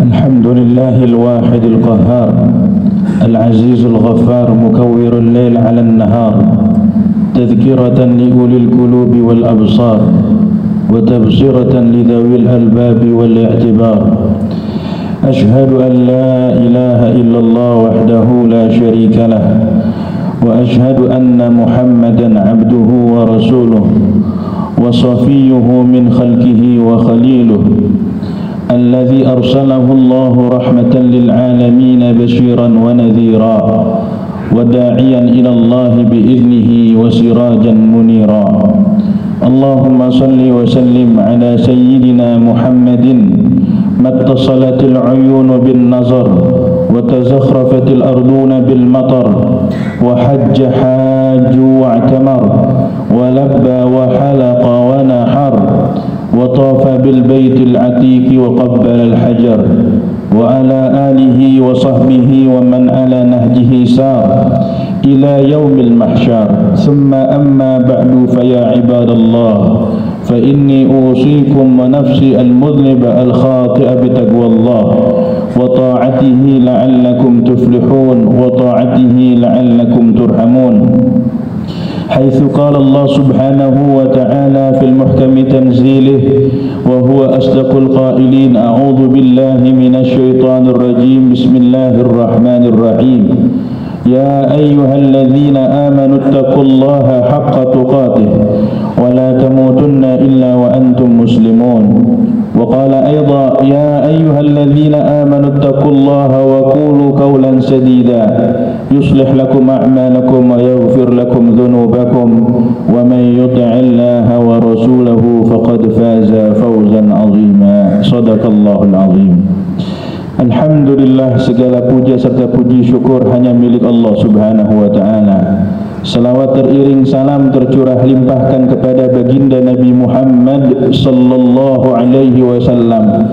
الحمد لله الواحد القهار العزيز الغفار مكور الليل على النهار تذكرة لأولي القلوب والأبصار وتبصرة لذوي الألباب والاعتبار. أشهد أن لا إله إلا الله وحده لا شريك له وأشهد أن محمدا عبده ورسوله وصفيه من خلقه وخليله الذي أرسله الله رحمة للعالمين بشيرا ونذيرا وداعيا إلى الله بإذنه وسراجا منيرا. اللهم صل وسلم على سيدنا محمد ما اتصلت العيون بالنظر وتزخرفت الأرضون بالمطر وحج حاج واعتمر ولبى وحلق ونحر وطاف بالبيت العتيق وقبل الحجر وعلى آله وصحبه ومن على نهجه سار إلى يوم المحشر. ثم أما بعد فيا عباد الله فإني أوصيكم ونفسي المذنب الخاطئ بتقوى الله وطاعته لعلكم تفلحون وطاعته لعلكم ترحمون، حيث قال الله سبحانه وتعالى في المحكم تنزيله وهو أصدق القائلين: أعوذ بالله من الشيطان الرجيم بسم الله الرحمن الرحيم يا أيها الذين آمنوا اتقوا الله حق تقاته ولا تموتن إلا وأنتم مسلمون. وقال أيضا: يا أيها الذين آمنوا اتقوا الله وقولوا قولا سديدا يصلح لكم أعمالكم ويغفر لكم ذنوبكم ومن يطع الله ورسوله فقد فاز فوزا عظيما. صدق الله العظيم. Alhamdulillah, segala puja serta puji syukur hanya milik Allah Subhanahu wa ta'ala. Salawat teriring salam tercurah limpahkan kepada baginda Nabi Muhammad sallallahu alaihi wasallam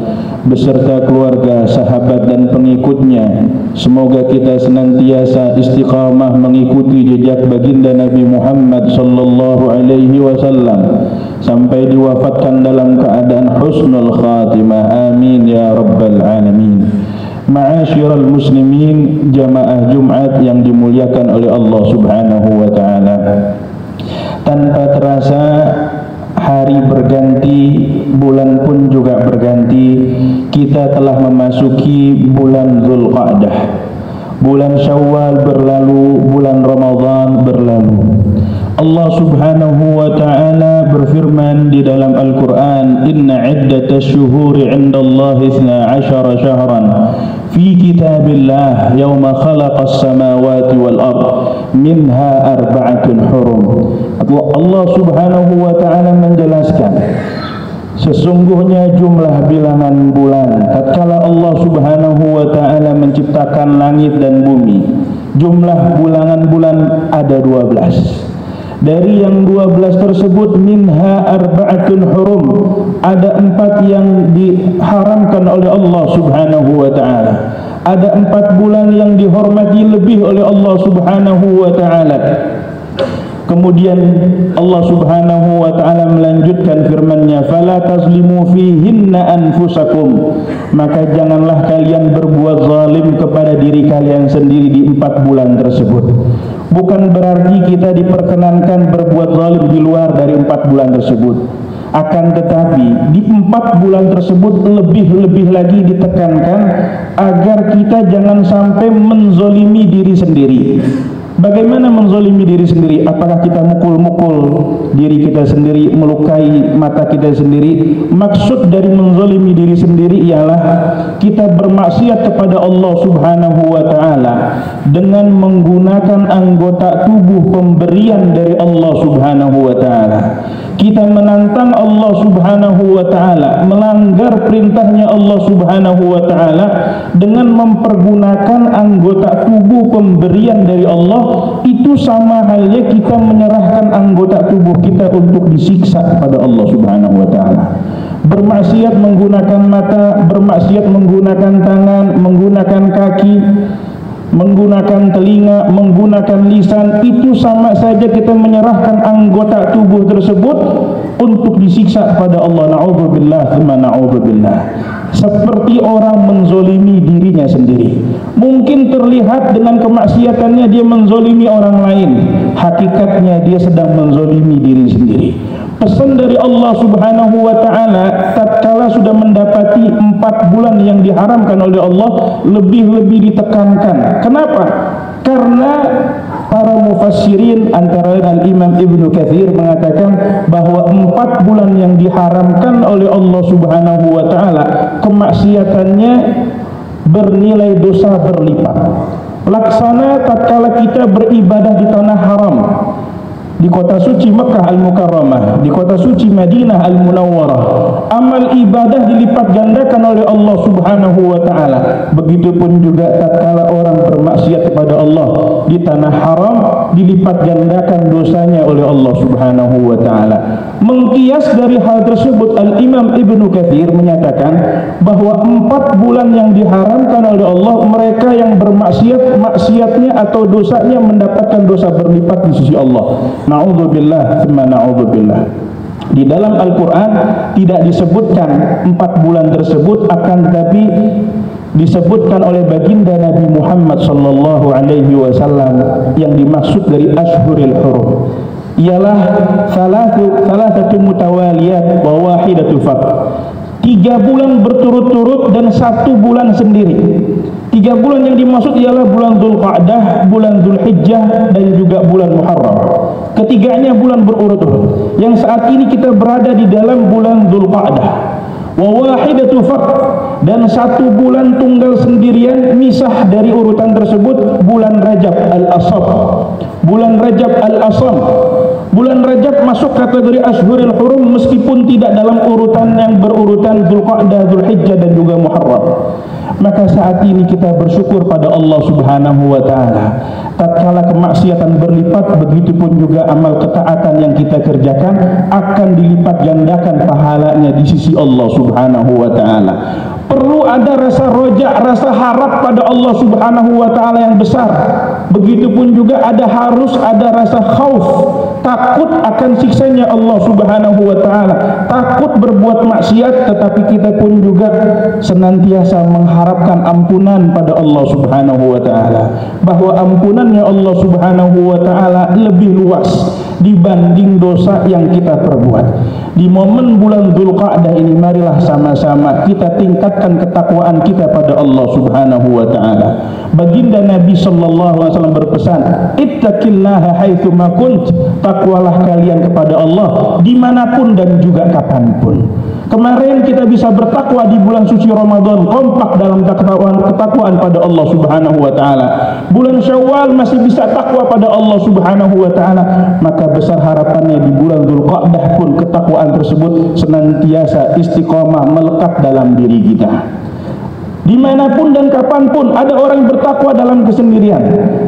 beserta keluarga, sahabat dan pengikutnya. Semoga kita senantiasa istiqamah mengikuti jejak baginda Nabi Muhammad sallallahu alaihi wasallam sampai diwafatkan dalam keadaan husnul khatimah. Amin ya rabbal alamin. Ma'asyiral muslimin, jamaah Jumat yang dimuliakan oleh Allah Subhanahu wa ta'ala. Tanpa terasa hari berganti, bulan pun juga berganti. Kita telah memasuki bulan Dzulqa'dah. Bulan Syawal berlalu, bulan Ramadan berlalu. Allah Subhanahu wa ta'ala berfirman di dalam Al-Qur'an: Inna iddatash syuhuri 'indallahi 12 syahran fi kitabillah yawma khalaqas samawati wal ard minha arba'atun hurum. Allah Subhanahu wa ta'ala menjelaskan, sesungguhnya jumlah bilangan bulan tatkala Allah Subhanahu wa ta'ala menciptakan langit dan bumi, jumlah bilangan bulan ada 12. Dari yang 12 tersebut minha arba'atun hurum, ada 4 yang diharamkan oleh Allah Subhanahu wa ta'ala. Ada 4 bulan yang dihormati lebih oleh Allah Subhanahu wa ta'ala. Kemudian Allah Subhanahu wa ta'ala melanjutkan firman-Nya, fala tazlimu fihinna anfusakum, maka janganlah kalian berbuat zalim kepada diri kalian sendiri di 4 bulan tersebut. Bukan berarti kita diperkenankan berbuat zalim di luar dari 4 bulan tersebut. Akan tetapi di 4 bulan tersebut lebih-lebih lagi ditekankan agar kita jangan sampai menzolimi diri sendiri. Bagaimana menzolimi diri sendiri? Apakah kita mukul-mukul diri kita sendiri, melukai mata kita sendiri? Maksud dari menzolimi diri sendiri ialah kita bermaksiat kepada Allah Subhanahu wa ta'ala dengan menggunakan anggota tubuh pemberian dari Allah Subhanahu wa ta'ala. Kita menantang Allah Subhanahu wa ta'ala, melanggar perintahnya Allah Subhanahu wa ta'ala dengan mempergunakan anggota tubuh pemberian dari Allah. Itu sama halnya kita menyerahkan anggota tubuh kita untuk disiksa kepada Allah Subhanahu wa ta'ala. Bermaksiat menggunakan mata, bermaksiat menggunakan tangan, menggunakan kaki, menggunakan telinga, menggunakan lisan, itu sama saja kita menyerahkan anggota tubuh tersebut untuk disiksa kepada Allah. Na'udzubillah, tsumma na'udzubillah. Seperti orang menzolimi dirinya sendiri. Mungkin terlihat dengan kemaksiatannya dia menzolimi orang lain, hakikatnya dia sedang menzolimi diri sendiri. Pesan dari Allah Subhanahu wa ta'ala, tatkala sudah mendapati 4 bulan yang diharamkan oleh Allah, lebih-lebih ditekankan. Kenapa? Karena para mufassirin antara Al-Imam Ibnu Katsir mengatakan bahwa 4 bulan yang diharamkan oleh Allah Subhanahu wa ta'ala, kemaksiatannya bernilai dosa berlipat. Laksana tatkala kita beribadah di tanah haram, di kota suci Mekah Al-Mukarramah, di kota suci Madinah Al-Munawwarah, amal ibadah dilipat gandakan oleh Allah Subhanahu wa ta'ala. Begitupun juga tatkala orang bermaksiat kepada Allah di tanah haram, dilipat gandakan dosanya oleh Allah Subhanahu wa ta'ala. Mengkias dari hal tersebut, Al-Imam Ibnu Katsir menyatakan bahwa 4 bulan yang diharamkan oleh Allah, mereka yang bermaksiat, maksiatnya atau dosanya mendapatkan dosa berlipat di sisi Allah. Na'udzubillah, tsumma na'udzubillah. Di dalam Al-Quran tidak disebutkan 4 bulan tersebut, akan tetapi disebutkan oleh baginda Nabi Muhammad sallallahu alaihi wasallam yang dimaksud dari Ashhurul Hurum ialah salasatu mutawaliyat wa wahidatu fard. 3 bulan berturut-turut dan 1 bulan sendiri. 3 bulan yang dimaksud ialah bulan Dzulqa'dah, bulan Dzulhijjah, dan juga bulan Muharram. Ketiganya bulan berurut-urut. Yang saat ini kita berada di dalam bulan Dzulqa'dah. Wa wahidatu fard, dan 1 bulan tunggal sendirian misah dari urutan tersebut, bulan Rajab Al-Asam. Bulan Rajab Al-Asam. Bulan Rajab masuk kategori Ashhurul Hurum meskipun tidak dalam urutan yang berurutan Dzulqa'dah, Dzulhijjah, dan juga Muharram. Maka saat ini kita bersyukur pada Allah Subhanahu wa ta'ala. Tatkala kemaksiatan berlipat, begitupun juga amal ketaatan yang kita kerjakan akan dilipat gandakan pahalanya di sisi Allah Subhanahu wa ta'ala. Perlu ada rasa roja, rasa harap pada Allah Subhanahu wa ta'ala yang besar. Begitupun juga harus ada rasa khauf, takut akan siksanya Allah Subhanahu wa ta'ala, takut berbuat maksiat, tetapi kita pun juga senantiasa mengharapkan ampunan pada Allah Subhanahu wa ta'ala, bahwa ampunannya Allah Subhanahu wa ta'ala lebih luas dibanding dosa yang kita perbuat. Di momen bulan Dzulqa'dah ini, marilah sama-sama kita tingkatkan ketakwaan kita pada Allah Subhanahu wa ta'ala. Baginda Nabi sallallahu alaihi wasallam berpesan, ittaqillaha haitsu ma kunt, takwalah kalian kepada Allah dimanapun dan juga kapanpun. Kemarin kita bisa bertakwa di bulan suci Ramadan, kompak dalam ketakwaan pada Allah Subhanahu wa ta'ala. Bulan Syawal masih bisa takwa pada Allah Subhanahu wa ta'ala. Maka besar harapannya di bulan Dzulqa'dah pun ketakwaan tersebut senantiasa istiqomah melekat dalam diri kita. Dimanapun dan kapanpun ada orang bertakwa dalam kesendirian,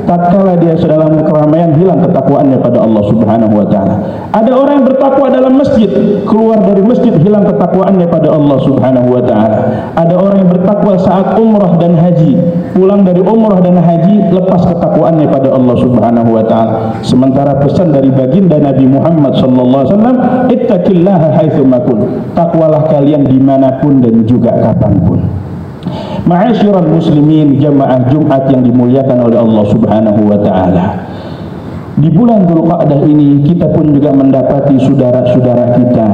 tatkala dia dalam keramaian hilang ketakwaannya pada Allah Subhanahu wa ta'ala. Ada orang yang bertakwa dalam masjid, keluar dari masjid hilang ketakwaannya pada Allah Subhanahu wa ta'ala. Ada orang yang bertakwa saat umrah dan haji, pulang dari umrah dan haji lepas ketakwaannya pada Allah Subhanahu wa ta'ala. Sementara pesan dari baginda Nabi Muhammad sallallahu alaihi wasallam, ittaqillaha haitsu ma kunt, takwalah kalian dimanapun dan juga kapanpun. Ma'asyiral muslimin, jamaah Jumat yang dimuliakan oleh Allah Subhanahu wa ta'ala. Di bulan Dzulqa'dah ini kita pun juga mendapati saudara-saudara kita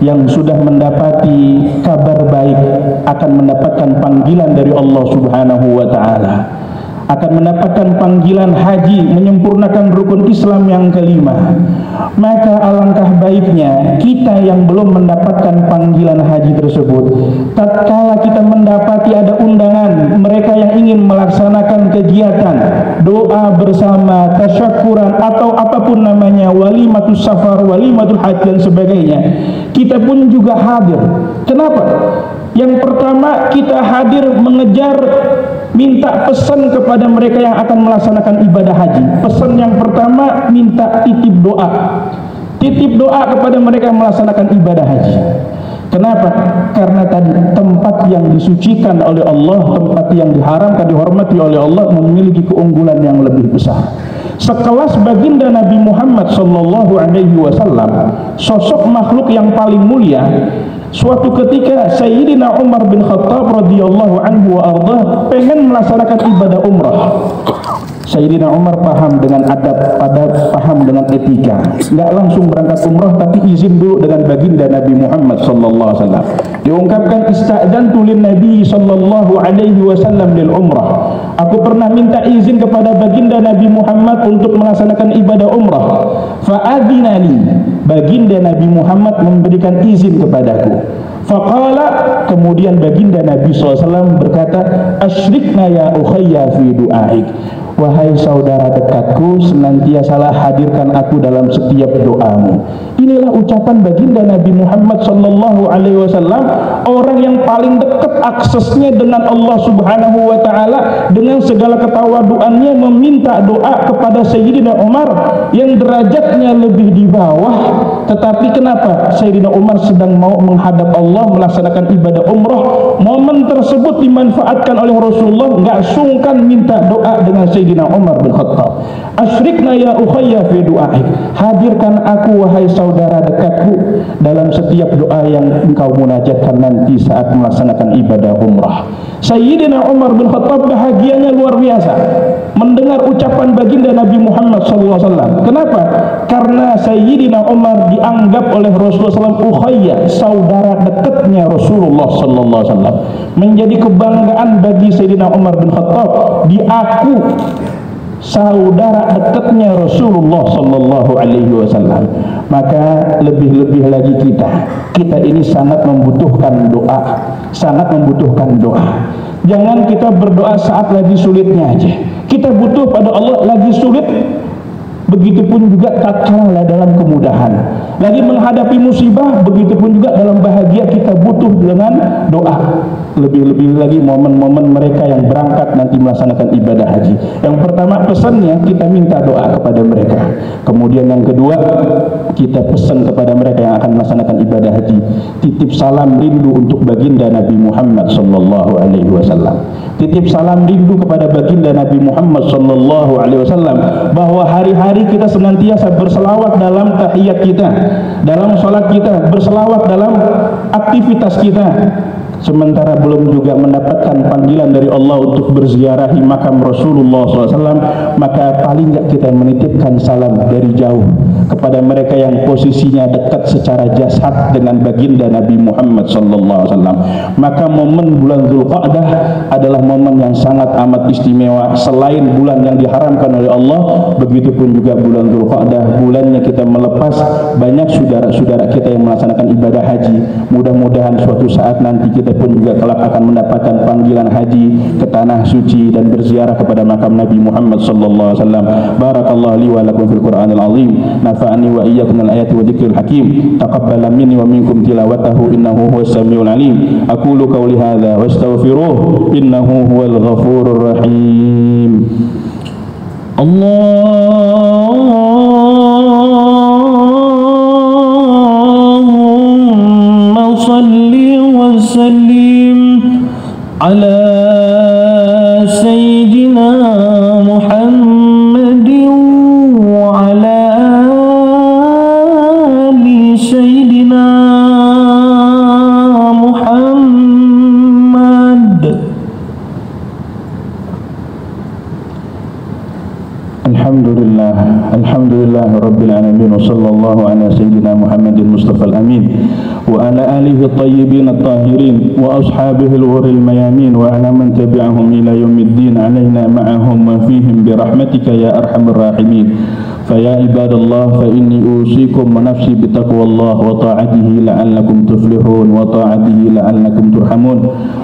yang sudah mendapati kabar baik akan mendapatkan panggilan dari Allah Subhanahu wa ta'ala, akan mendapatkan panggilan haji, menyempurnakan rukun Islam yang kelima. Maka alangkah baiknya kita yang belum mendapatkan panggilan haji tersebut, tatkala kita mendapati ada undangan mereka yang ingin melaksanakan kegiatan doa bersama, tasyakuran, atau apapun namanya, walimatul safar, walimatul haji dan sebagainya, kita pun juga hadir. Kenapa? Yang pertama, kita hadir mengejar minta pesan kepada mereka yang akan melaksanakan ibadah haji. Pesan yang pertama, minta titip doa. Titip doa kepada mereka yang melaksanakan ibadah haji. Kenapa? Karena tadi tempat yang disucikan oleh Allah, tempat yang diharamkan dihormati oleh Allah memiliki keunggulan yang lebih besar. Sekelas baginda Nabi Muhammad sallallahu alaihi wasallam, sosok makhluk yang paling mulia, suatu ketika Sayyidina Umar bin Khattab radhiyallahu anhu wa ardhah pengen melaksanakan ibadah umrah. Sayyidina Umar paham dengan adab, paham dengan etika, nggak langsung berangkat umrah tapi izin dulu dengan baginda Nabi Muhammad sallallahu alaihi wasallam. Diungkapkan ista'dzantu lin Nabi sallallahu alaihi wasallam lil umrah. Aku pernah minta izin kepada baginda Nabi Muhammad untuk melaksanakan ibadah umrah. Fa'adzina li. Baginda Nabi Muhammad memberikan izin kepadaku. Faqala, kemudian baginda Nabi SAW berkata, asyrikna ya ukhayya fi du'aik. Wahai saudara dekatku, senantiasalah hadirkan aku dalam setiap doamu. Inilah ucapan baginda Nabi Muhammad sallallahu alaihi wasallam, orang yang paling dekat aksesnya dengan Allah Subhanahu wa taala, dengan segala ketawaduannya meminta doa kepada Sayyidina Umar yang derajatnya lebih di bawah. Tetapi kenapa Sayyidina Umar sedang mau menghadap Allah melaksanakan ibadah umrah, momen tersebut dimanfaatkan oleh Rasulullah, nggak sungkan minta doa dengan Sayyidina Umar bin Khattab. Asyrikna ya ukhayya fi du'aik. Hadirkan aku wahai saudara dekatku dalam setiap doa yang engkau munajatkan nanti saat melaksanakan ibadah umrah. Sayyidina Umar bin Khattab bahagianya luar biasa mendengar ucapan baginda Nabi Muhammad SAW. Kenapa? Karena Sayyidina Umar dianggap oleh Rasulullah SAW ukhayya, saudara dekatnya Rasulullah SAW. Menjadi kebanggaan bagi Sayyidina Umar bin Khattab, diaku saudara dekatnya Rasulullah sallallahu alaihi wasallam. Maka lebih-lebih lagi kita ini sangat membutuhkan doa, sangat membutuhkan doa. Jangan kita berdoa saat lagi sulitnya aja. Kita butuh pada Allah lagi sulit, begitupun juga tatkala dalam kemudahan. Lagi menghadapi musibah, begitupun juga dalam bahagia kita butuh dengan doa. Lebih-lebih lagi momen-momen mereka yang berangkat nanti melaksanakan ibadah haji. Yang pertama pesannya kita minta doa kepada mereka. Kemudian yang kedua kita pesan kepada mereka yang akan melaksanakan ibadah haji, titip salam rindu untuk baginda Nabi Muhammad sallallahu alaihi wasallam. Titip salam rindu kepada baginda Nabi Muhammad sallallahu alaihi wasallam bahwa hari-hari kita senantiasa berselawat dalam tahiyat kita, dalam salat kita, berselawat dalam aktivitas kita. Sementara belum juga mendapatkan panggilan dari Allah untuk berziarahi makam Rasulullah SAW, maka paling tidak kita menitipkan salam dari jauh kepada mereka yang posisinya dekat secara jasad dengan baginda Nabi Muhammad SAW. Maka momen bulan Dzulqa'dah adalah momen yang sangat amat istimewa. Selain bulan yang diharamkan oleh Allah, begitupun juga bulan Dzulqa'dah, bulannya kita melepas banyak saudara-saudara kita yang melaksanakan ibadah haji. Mudah-mudahan suatu saat nanti kita pun juga kelak akan mendapatkan panggilan haji ke tanah suci dan berziarah kepada makam Nabi Muhammad sallallahu alaihi wasallam. Barakallahu li wa lakum fil Qur'anil azim. Nafa'ani wa iyyakum al ayati wa dzikril hakim. Taqabbala minni wa minkum tilawatahu innahu huwas samiul alim. Aqulu qawli hadza wastaghfiruh innahu huwal ghafurur rahim. Allahumma salli wa sallim ala sayyidina Muhammadin wa ala ali sayyidina Muhammad. Alhamdulillah rabbil alamin wa sallallahu ala sayyidina Muhammadin Mustafa al-amin wa ala alihi at-tayyibin at-tahirin wa ashabihi al-ghurril mayamin wa ala man tabi'ahum ila yaumiddin alaina ma'ahum wa fihim bi rahmatika ya arhamar rahimin. فيا عباد الله فإني أوصيكم ونفسي بتقوى الله وطاعته لعلكم تفلحون وطاعته لعلكم ترحمون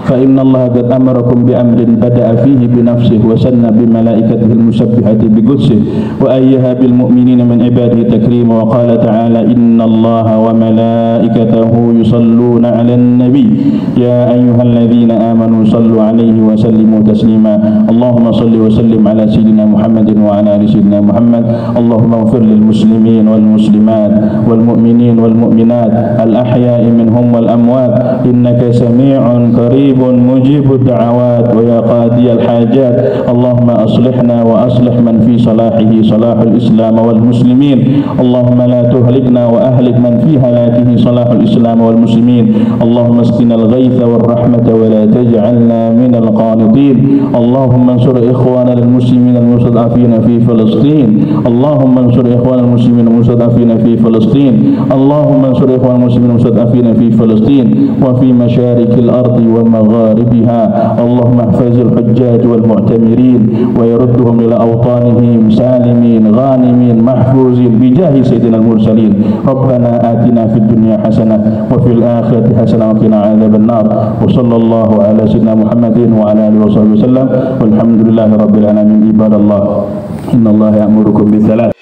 فإن الله قد أمركم بأمر بدأ فيه بنفسه وسن بملائكته المسبحة بقدسه وأيها بالمؤمنين من عباده تكريما وقال تعالى إن الله وملائكته يصلون على النبي يا أيها الذين آمنوا صلوا عليه وسلموا تسليما اللهم صل وسلم على سيدنا محمد وعلى آل سيدنا محمد اللهم اغفر للمسلمين والمسلمات والمؤمنين والمؤمنات الأحياء منهم والأموات إنك سميع قريب مجيب الدعوات ويا قاضي الحاجات. اللهم أصلحنا وأصلح من في صلاحه صلاح الإسلام والمسلمين. اللهم لا تهلكنا وأهلك من في هلاكه صلاح الإسلام والمسلمين. اللهم اسقنا الغيث والرحمة ولا تجعلنا من القانطين. اللهم انصر إخواننا المسلمين المستضعفين في فلسطين. اللهم انصر إخواننا المسلمين المستضعفين في فلسطين. اللهم انصر إخواننا المسلمين المستضعفين في فلسطين وفي مشارق الأرض ومغاربها. اللهم احفظ الحجاج والمعتمرين ويردهم إلى أوطانهم سالمين غانمين محفوظين بجاه سيدنا المرسلين. ربنا آتنا في الدنيا حسنة وفي الآخرة حسنة وقنا عذاب النار. وصلى الله على سيدنا محمد وعلى آله وصحبه وسلم والحمد لله رب العالمين. عباد الله إن الله يأمركم بالثلاث